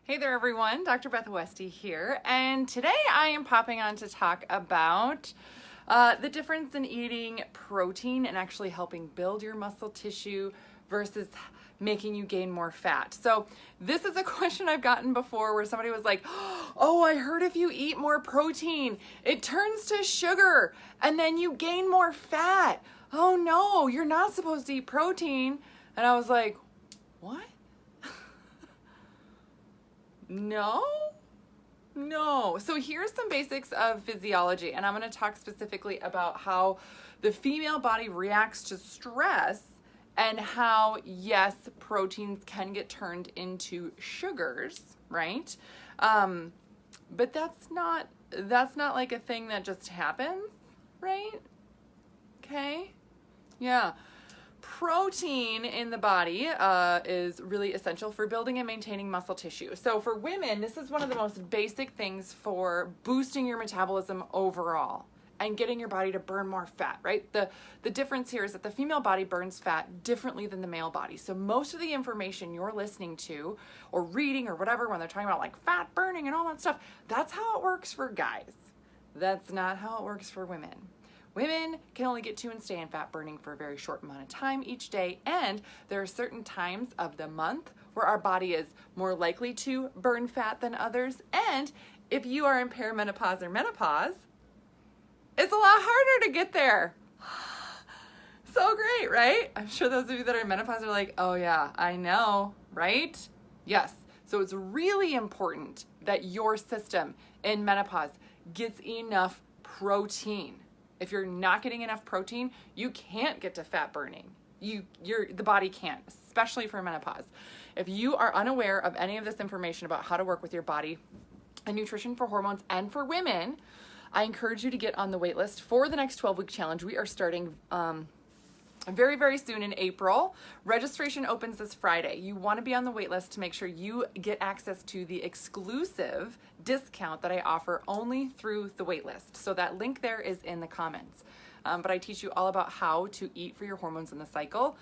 Hey there everyone, Dr. Beth Westy here, and today I am popping on to talk about the difference in eating protein and actually helping build your muscle tissue versus making you gain more fat. So this is a question I've gotten before where somebody was like, oh, I heard if you eat more protein, it turns to sugar and then you gain more fat. Oh no, you're not supposed to eat protein. And I was like, what? No. So here's some basics of physiology, and I'm going to talk specifically about how the female body reacts to stress and how, yes, proteins can get turned into sugars, right? But that's not like a thing that just happens, right? Okay. Yeah. Protein in the body is really essential for building and maintaining muscle tissue. So for women, this is one of the most basic things for boosting your metabolism overall and getting your body to burn more fat, right? The difference here is that the female body burns fat differently than the male body. So most of the information you're listening to or reading or whatever when they're talking about like fat burning and all that stuff, that's how it works for guys. That's not how it works for women. Women can only get to and stay in fat burning for a very short amount of time each day, and there are certain times of the month where our body is more likely to burn fat than others, and if you are in perimenopause or menopause, it's a lot harder to get there. So great, right? I'm sure those of you that are in menopause are like, oh yeah, I know, right? Yes. So it's really important that your system in menopause gets enough protein. If you're not getting enough protein, you can't get to fat burning. The body can't, especially for menopause. If you are unaware of any of this information about how to work with your body and nutrition for hormones and for women, I encourage you to get on the wait list for the next 12-week challenge. We are starting very, very soon in April. Registration opens this Friday. You want to be on the wait list to make sure you get access to the exclusive discount that I offer only through the wait list. So that link there is in the comments. But I teach you all about how to eat for your hormones in the cycle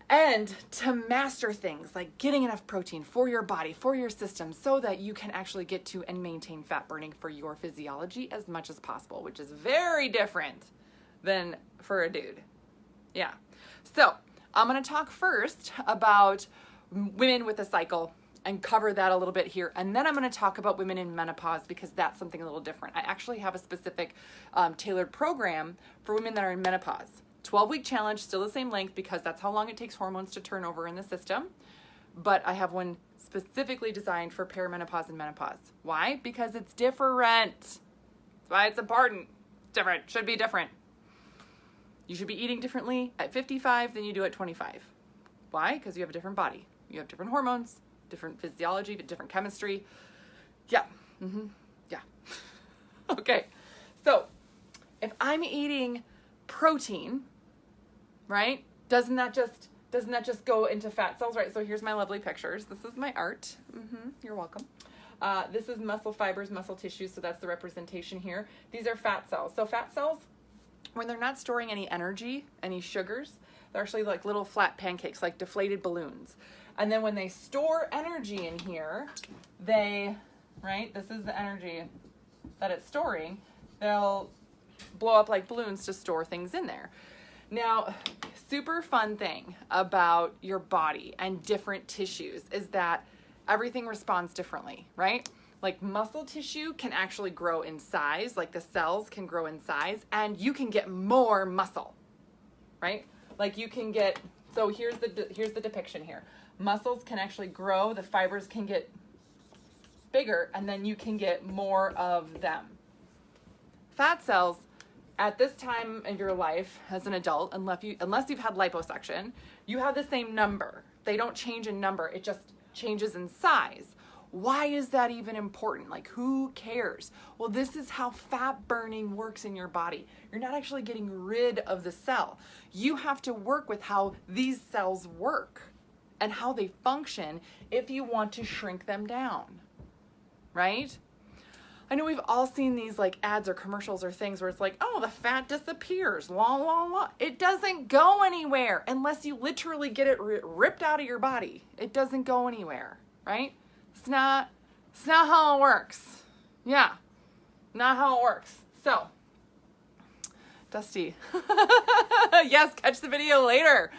and to master things like getting enough protein for your body, for your system, so that you can actually get to and maintain fat burning for your physiology as much as possible, which is very different than for a dude. Yeah. So I'm going to talk first about women with a cycle and cover that a little bit here. And then I'm going to talk about women in menopause because that's something a little different. I actually have a specific tailored program for women that are in menopause. 12-week challenge, still the same length because that's how long it takes hormones to turn over in the system. But I have one specifically designed for perimenopause and menopause. Why? Because it's different. That's why it's important. It's different. Should be different. You should be eating differently at 55 than you do at 25. Why? Because you have a different body. You have different hormones, different physiology, different chemistry. Yeah. Yeah. Okay. So if I'm eating protein, right, doesn't that just go into fat cells, right? So here's my lovely pictures. This is my art. You're welcome. This is muscle fibers, muscle tissue. So that's the representation here. These are fat cells. So fat cells, when they're not storing any energy, any sugars, they're actually like little flat pancakes, like deflated balloons. And then when they store energy in here, this is the energy that it's storing, they'll blow up like balloons to store things in there. Now, super fun thing about your body and different tissues is that everything responds differently, right? Like muscle tissue can actually grow in size, like the cells can grow in size, and you can get more muscle, right? Like you can get, so here's the depiction here. Muscles can actually grow, the fibers can get bigger, and then you can get more of them. Fat cells, at this time of your life as an adult, unless you've had liposuction, you have the same number. They don't change in number, it just changes in size. Why is that even important? Like, who cares? Well, this is how fat burning works in your body. You're not actually getting rid of the cell. You have to work with how these cells work and how they function if you want to shrink them down, right? I know we've all seen these like ads or commercials or things where it's like, oh, the fat disappears, la, la, la. It doesn't go anywhere unless you literally get it ripped out of your body. It doesn't go anywhere, right? It's not how it works. Yeah, not how it works. So, Dusty, yes, catch the video later.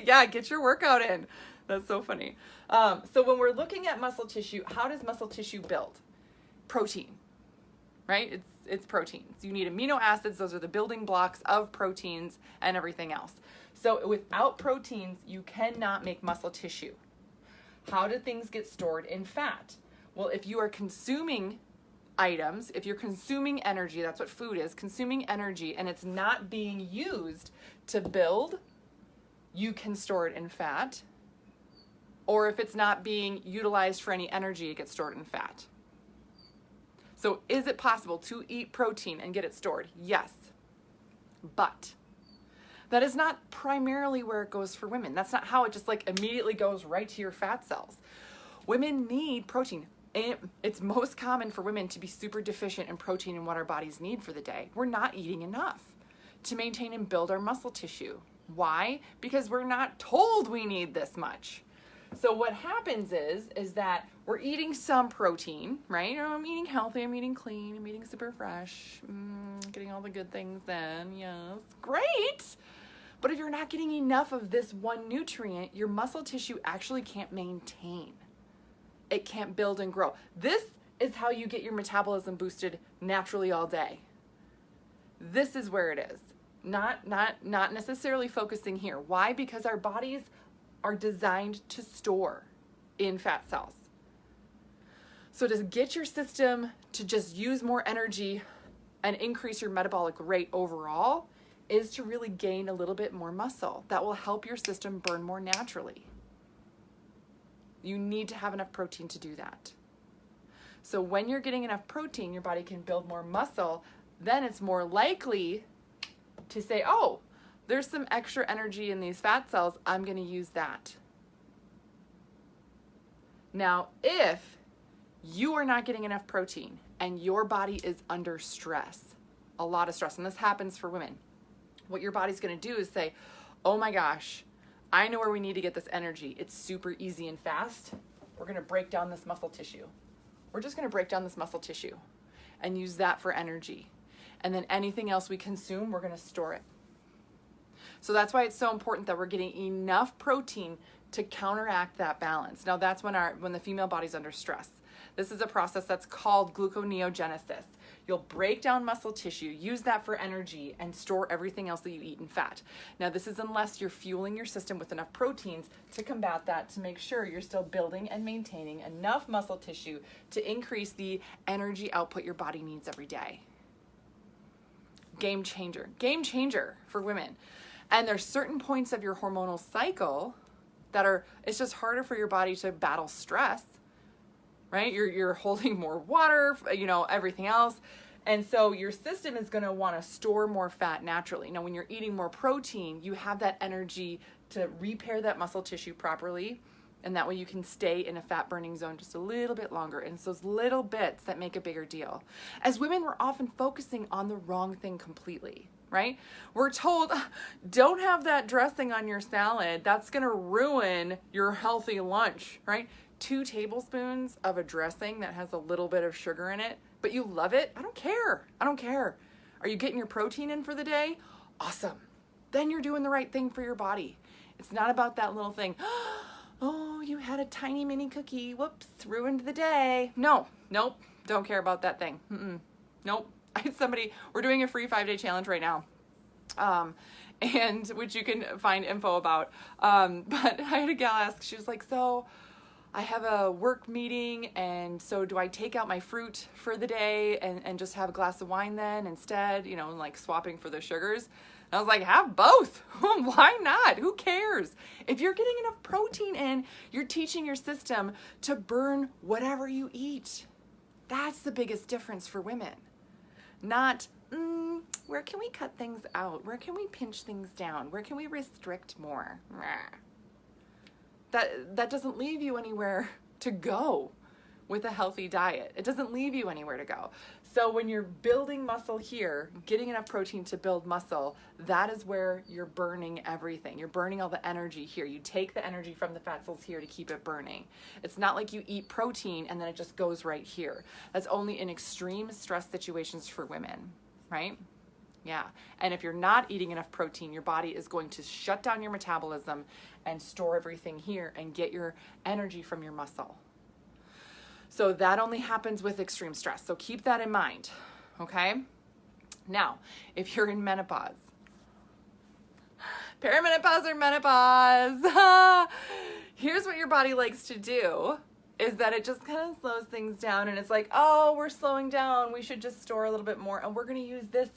Yeah, get your workout in. That's so funny. So when we're looking at muscle tissue, how does muscle tissue build? Protein, right? It's proteins. You need amino acids. Those are the building blocks of proteins and everything else. So without proteins, you cannot make muscle tissue. How do things get stored in fat? Well, if you are consuming items, if you're consuming energy, that's what food is, consuming energy, and it's not being used to build, you can store it in fat. Or if it's not being utilized for any energy, it gets stored in fat. So is it possible to eat protein and get it stored? Yes. But that is not primarily where it goes for women. That's not how it just like immediately goes right to your fat cells. Women need protein. It's most common for women to be super deficient in protein in what our bodies need for the day. We're not eating enough to maintain and build our muscle tissue. Why? Because we're not told we need this much. So what happens is that we're eating some protein, right? I'm eating healthy, I'm eating clean, I'm eating super fresh, getting all the good things then, yes, great. But if you're not getting enough of this one nutrient, your muscle tissue actually can't maintain. It can't build and grow. This is how you get your metabolism boosted naturally all day. This is where it is. Not necessarily focusing here. Why? Because our bodies are designed to store in fat cells. So to get your system to just use more energy and increase your metabolic rate overall is to really gain a little bit more muscle. That will help your system burn more naturally. You need to have enough protein to do that. So when you're getting enough protein, your body can build more muscle, then it's more likely to say, oh, there's some extra energy in these fat cells, I'm going to use that. Now, if you are not getting enough protein and your body is under stress, a lot of stress, and this happens for women, what your body's going to do is say, oh my gosh, I know where we need to get this energy. It's super easy and fast. We're going to break down this muscle tissue. We're just going to break down this muscle tissue and use that for energy. And then anything else we consume, we're going to store it. So that's why it's so important that we're getting enough protein to counteract that balance. Now that's when the female body's under stress. This is a process that's called gluconeogenesis. You'll break down muscle tissue, use that for energy, and store everything else that you eat in fat. Now this is unless you're fueling your system with enough proteins to combat that, to make sure you're still building and maintaining enough muscle tissue to increase the energy output your body needs every day. Game changer for women. And there's certain points of your hormonal cycle that it's just harder for your body to battle stress, right? You're holding more water, everything else. And so your system is going to want to store more fat naturally. Now, when you're eating more protein, you have that energy to repair that muscle tissue properly. And that way you can stay in a fat burning zone just a little bit longer. And it's those little bits that make a bigger deal. As women, we're often focusing on the wrong thing completely, right? We're told, don't have that dressing on your salad. That's going to ruin your healthy lunch, right? 2 tablespoons of a dressing that has a little bit of sugar in it, but you love it. I don't care. Are you getting your protein in for the day? Awesome. Then you're doing the right thing for your body. It's not about that little thing. Oh, you had a tiny mini cookie. Whoops, ruined the day. Nope, don't care about that thing. Nope. I had somebody, we're doing a free 5-day challenge right now, and which you can find info about. But I had a gal ask, she was like, so I have a work meeting, and so do I take out my fruit for the day and just have a glass of wine then instead, like swapping for the sugars? And I was like, have both. Why not? Who cares? If you're getting enough protein in, you're teaching your system to burn whatever you eat. That's the biggest difference for women. Not, where can we cut things out? Where can we pinch things down? Where can we restrict more? That doesn't leave you anywhere to go with a healthy diet. It doesn't leave you anywhere to go. So when you're building muscle here, getting enough protein to build muscle, that is where you're burning everything. You're burning all the energy here. You take the energy from the fat cells here to keep it burning. It's not like you eat protein and then it just goes right here. That's only in extreme stress situations for women, right? Yeah. And if you're not eating enough protein, your body is going to shut down your metabolism and store everything here and get your energy from your muscle. So that only happens with extreme stress. So keep that in mind, okay? Now, if you're in menopause, perimenopause or menopause, here's what your body likes to do, is that it just kind of slows things down and it's like, oh, we're slowing down. We should just store a little bit more and we're going to use this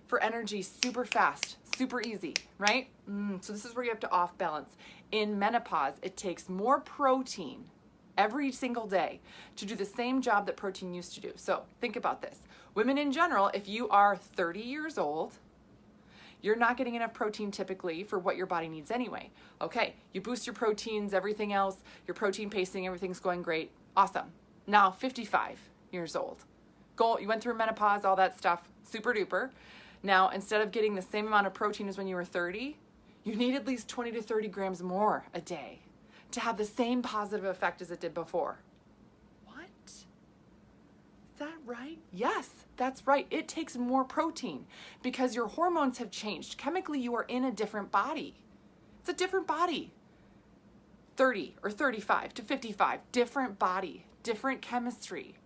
for energy super fast, super easy, right? So this is where you have to off balance. In menopause, it takes more protein every single day to do the same job that protein used to do. So think about this. Women in general, if you are 30 years old, you're not getting enough protein typically for what your body needs anyway. Okay, you boost your proteins, everything else, your protein pacing, everything's going great. Awesome. Now 55 years old. You went through menopause, all that stuff, super duper. Now, instead of getting the same amount of protein as when you were 30, you need at least 20 to 30 grams more a day to have the same positive effect as it did before. What? Is that right? Yes, that's right. It takes more protein because your hormones have changed. Chemically, you are in a different body. It's a different body. 30 or 35 to 55, different body, different chemistry.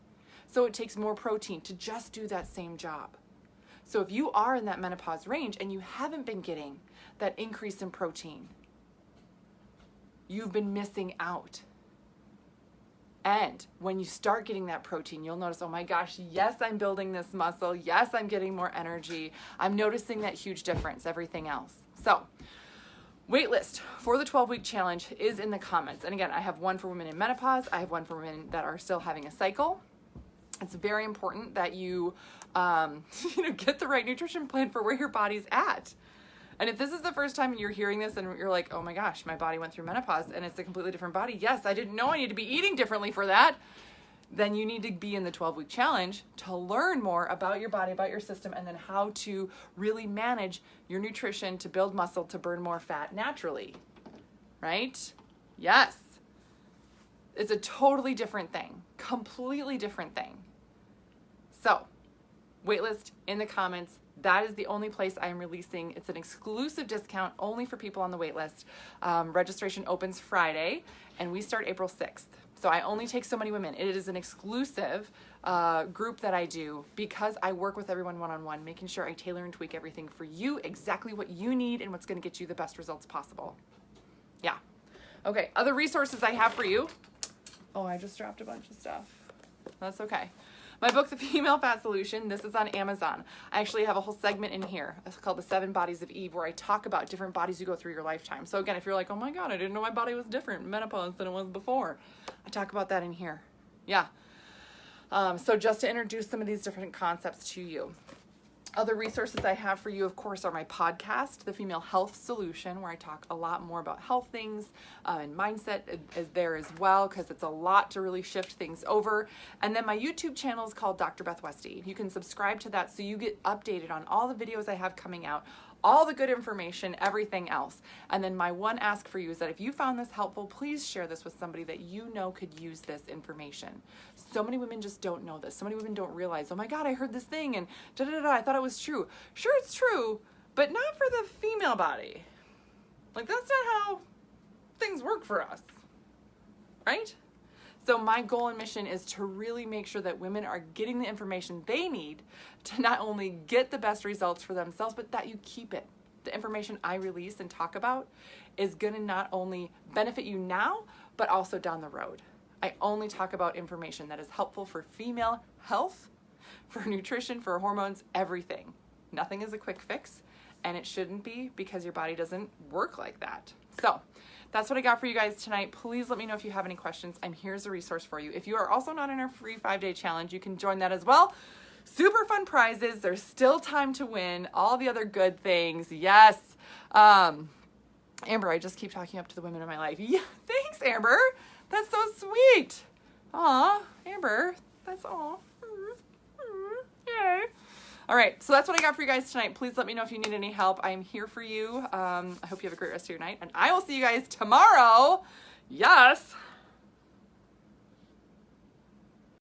So it takes more protein to just do that same job. So if you are in that menopause range and you haven't been getting that increase in protein, you've been missing out. And when you start getting that protein, you'll notice, oh my gosh, yes, I'm building this muscle. Yes, I'm getting more energy. I'm noticing that huge difference, everything else. So waitlist for the 12-week challenge is in the comments. And again, I have one for women in menopause. I have one for women that are still having a cycle. It's very important that you, get the right nutrition plan for where your body's at. And if this is the first time you're hearing this and you're like, oh my gosh, my body went through menopause and it's a completely different body. Yes, I didn't know I need to be eating differently for that. Then you need to be in the 12-week challenge to learn more about your body, about your system, and then how to really manage your nutrition to build muscle, to burn more fat naturally, right? Yes. It's a totally different thing, completely different thing. So, waitlist in the comments. That is the only place I am releasing. It's an exclusive discount only for people on the wait list. Registration opens Friday, and we start April 6th. So I only take so many women. It is an exclusive group that I do because I work with everyone one-on-one, making sure I tailor and tweak everything for you, exactly what you need and what's going to get you the best results possible. Yeah. Okay, other resources I have for you. Oh, I just dropped a bunch of stuff. That's okay. My book, The Female Fat Solution, this is on Amazon. I actually have a whole segment in here. It's called The 7 Bodies of Eve, where I talk about different bodies you go through your lifetime. So again, if you're like, oh my God, I didn't know my body was different in menopause than it was before, I talk about that in here. Yeah. So just to introduce some of these different concepts to you. Other resources I have for you, of course, are my podcast, The Female Health Solution, where I talk a lot more about health things, and mindset is there as well, because it's a lot to really shift things over. And then my YouTube channel is called Dr. Beth Westy. You can subscribe to that so you get updated on all the videos I have coming out, all the good information, everything else. And then my one ask for you is that if you found this helpful, please share this with somebody that you know could use this information. So many women just don't know this. So many women don't realize, oh my God, I heard this thing and da-da-da-da, I thought it was true. Sure, it's true, but not for the female body. Like, that's not how things work for us, right? So my goal and mission is to really make sure that women are getting the information they need to not only get the best results for themselves, but that you keep it. The information I release and talk about is going to not only benefit you now, but also down the road. I only talk about information that is helpful for female health, for nutrition, for hormones, everything. Nothing is a quick fix, and it shouldn't be, because your body doesn't work like that. So that's what I got for you guys tonight. Please let me know if you have any questions, and here's a resource for you. If you are also not in our free 5-day challenge, you can join that as well. Super fun prizes. There's still time to win. All the other good things. Yes. Amber, I just keep talking up to the women in my life. Yeah, thanks, Amber. That's so sweet. Aw, Amber. my birth. That's all. Yay. All right, so that's what I got for you guys tonight. Please let me know if you need any help. I am here for you. I hope you have a great rest of your night, and I will see you guys tomorrow. Yes.